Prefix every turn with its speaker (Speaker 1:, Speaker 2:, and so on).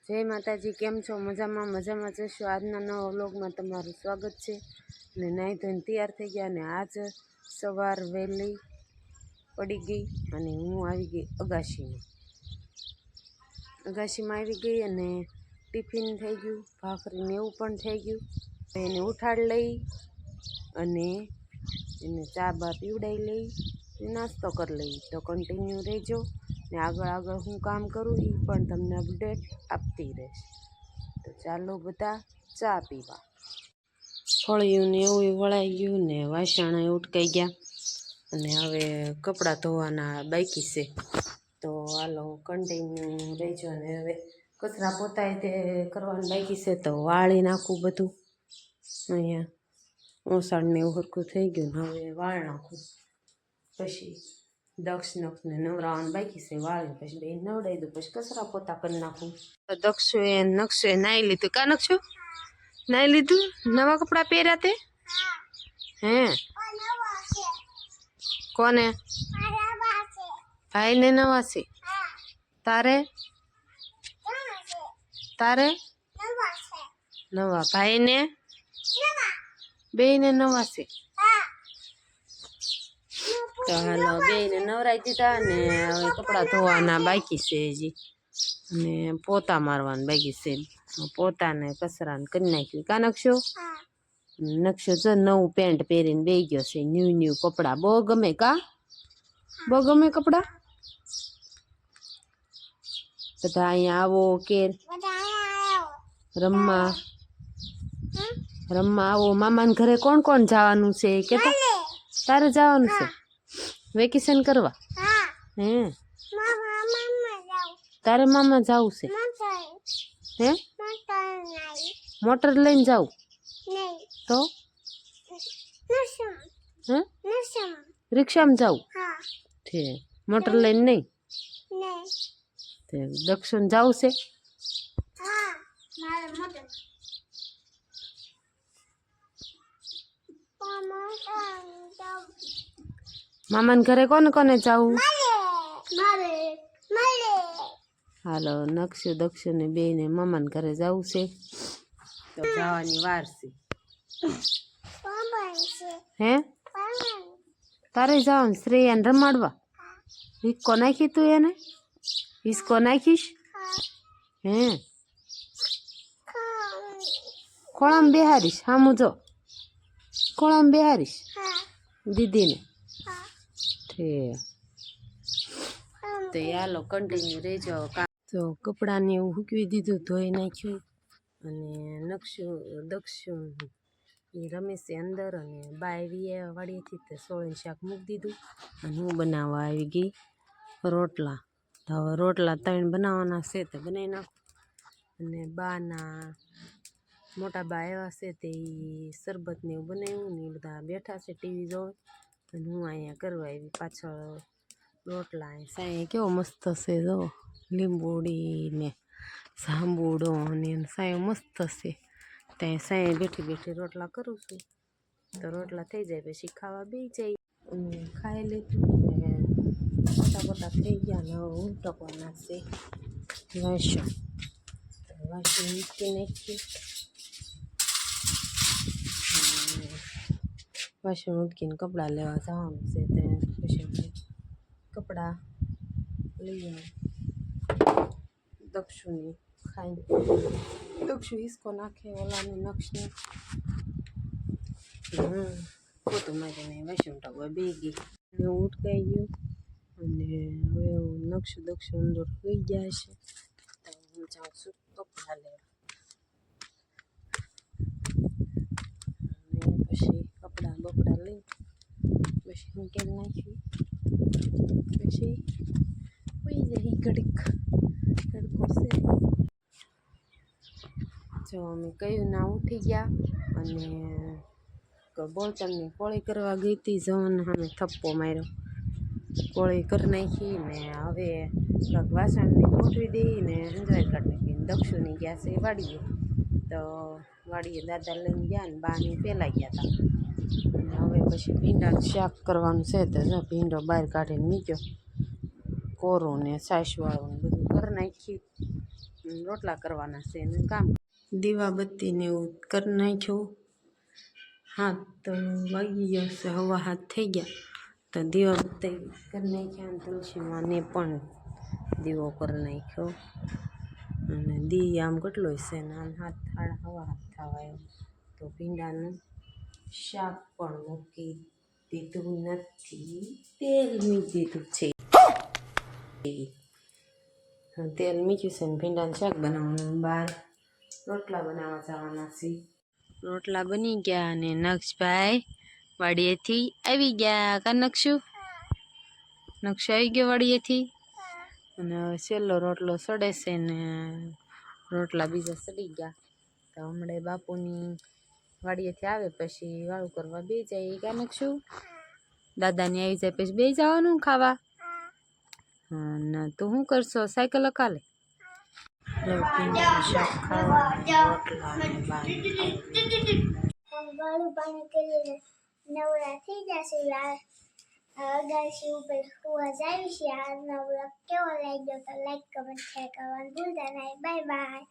Speaker 1: जय माताजी, केम छो? मजामां मजामां जशो। आजना नवा व्लॉगमां तमारुं स्वागत छे। ने नाई धोईने तैयार थई गया ने आज सवार वहेली पड़ी गई अने हूँ आवी गई अगाशीमां आवी गई अने टिफिन थई गयुं, भाखरी ने एवुं पण थई गयुं। एने उठाड़ लई अने एने चा बा पीवड़ाई लई ने नास्तो कर लई। तो कन्टिन्यू रहीजो ने आगळ आगळ हूँ काम करूँ ई पण तमने अपडेट आपती रहीश। तो चालो बधा चा पीवा। फळियुं ने एवुं वळाई गयुं ने वासण उटकाई गया अने हवे कपड़ा धोवाना बाकी छे। तो हालो कन्टिन्यू रहीजो ने हवे कचरा पोताय ते करवानुं बाकी छे। तो वाळी नाखું બધું અહીંયા ઓસાડ ને એવું હરખું થઈ ગયું ને હવે વાળ નાખું પછી દક્ષ નખને નવરાવાનું બાકી છે વાળીને પછી બે નવડાવી દઉં પછી કચરા પોતા કરી નાખું। દક્ષુએ નક્ષુએ નાઈ લીધું કા નક્ષુ નાઈ લીધું નવા કપડાં પહેર્યા તે હે કોને ભાઈ ને નવા છે તારે તારે नवा भाई ने बे ने नवा से। तो हालो बे ने नवराई दीधा ने हवे कपड़ा धोवाना बाकी छे हजी ने पोता मारवाना बाकी छे। पोता ने कचरा ने करी नाख्युं का नक्षो नक्षो जो नवुं पेंट पहेरीने बेही गयो छे। न्यू न्यू कपड़ा बो गमे का बो गमे कपड़ा बधा अहींया आवो के रम्मा रम्मा आवो। मामा ने घरे कोण कोण जावानुं छे के तो तारे जावानुं छे वेकेशन करवा हे तारे मामा जावुं छे हे मोटर लईने जाऊ तो हे रिक्शा में जाऊ ठीक मोटर लईने नहीं दक्षिण जाऊ छे मामा ने घरे कोने कोने जाऊ हालो नक्षु दक्षु ने बे ने मामा ने घरे जाऊ छे। तो जावानी वार छे हे तारे जावानुं श्रेया ने रमाडवा हिक्को नाखी तू एने हिस्को नाखीश हे खोळामां बेहारीश हामु जो खोळामां बेहारीश दीदी ने ठीक तो यालो कंटिन्यू रहीजो। तो कपड़ा ने हुकवी दीधुं धोई नाख्युं अने नक्षु दक्षु रमे छे अंदर अने बाय वाड़ीएथी ते सोळीने शाक मूकी दीधुं अने हूँ बनाववा आवी गई रोटला। तो हवे रोटला 3 बनाववाना छे तो बनावी नाखुं अने बाना मोटा बा एवा छे ते शरबत ने एवुं बनाव्युं ने बधा बेठा छे टीवी जोवे अने हूँ अहींया करवा आवी पाछळ रोटला। साई केवो मस्त छे जो લીંબુડી ने जांबुडो ने साई मस्त छे त्यां साई बेठी बेठी रोटला करूँ छुं। तो रोटला थई जाय पछी खावा बेही जाई खाई लीधुं ने पोता पोता थई गया ने हवे ऊंटकवाना छे वासण। तो वासण मूकी नाख्युं वासण उटकीने कपड़ा लेवा जवानुं छे ते पछी कपड़ा लई दक्षुनी खाई दक्षु हिस्को नाखे ओलाने नक्षने पोतुं मारीने वासण टकवा बेही गई उटकाई गयुं अने हवे नक्षु दक्षु अंदर सुई गया छे। तो हूँ जाऊं छुं कपड़ा लेवा अने पछी कपड़ा बपड़ा लई पछी मूकी नाख्युं पछी हुई जाई घड़ीक तड़को छे। जो अमे कह्युं ना उठी गया अने बोलतणनी पोळी करवा गई थी जवान सामे थप्पो मार्यो पोळी कर नाखी ने हवे वासण ने गोठवी दई ने अंजवाय काढी नाखी। दक्षुनी गया छे वाड़ीए तो वाड़ीए दादा लईने गया ने बाने पेला गया था हवे पछी भींडानुं शाक करवानुं छे तो भींडो बहार काढीने मूक्यो કોરું ને સાસવાળું ને બધું કરી નાખ્યું. રોટલા કરવાના છે ને કામ દીવાબત્તી ને એવું કરી નાખ્યું. હા તો વાગી ગયા છે, હવા હાથ થઈ ગયા તો દીવાબત્તી કરી નાખ્યા. અને તુલસીમાં ને પણ દીવો કરી નાખ્યો. અને દી આમ કેટલો છે ને આમ હવા હાથ થવા આવ્યો. તો ભીંડાનું શાક પણ મૂકી દીધું નથી, તેલ મૂકી દીધું છે. તેલ મૂક્યું છે ને ભીંડાનું શાક બનાવવાનું. બહાર રોટલા બનાવવા જવાના છે. રોટલા બની ગયા અને નક્ષભાઈ વાડીએથી આવી ગયા. કા નક્ષુ આવી ગયો વાડીએથી. અને હવે છેલ્લો રોટલો સડે છે ને રોટલા બીજા સડી ગયા. તો હમણાં બાપુની વાડીએથી આવે પછી વાળું કરવા બે જાય. કા નક્ષુ દાદાની આવી જાય પછી બે જવાનું ખાવા. હા ના તો શું કરશો? સાયકલ અકાલે શાક ખાવા રોટલા
Speaker 2: ગળું પાણી કરીને નવરા થઈ જશે. અગાસી ઉપર સુવા જાય છે. આજનો બ્લોગ કેવો લાગ્યો તો લાઈક કમેન્ટ શેર કરવાનું ભૂલતા નહીં. Bye bye.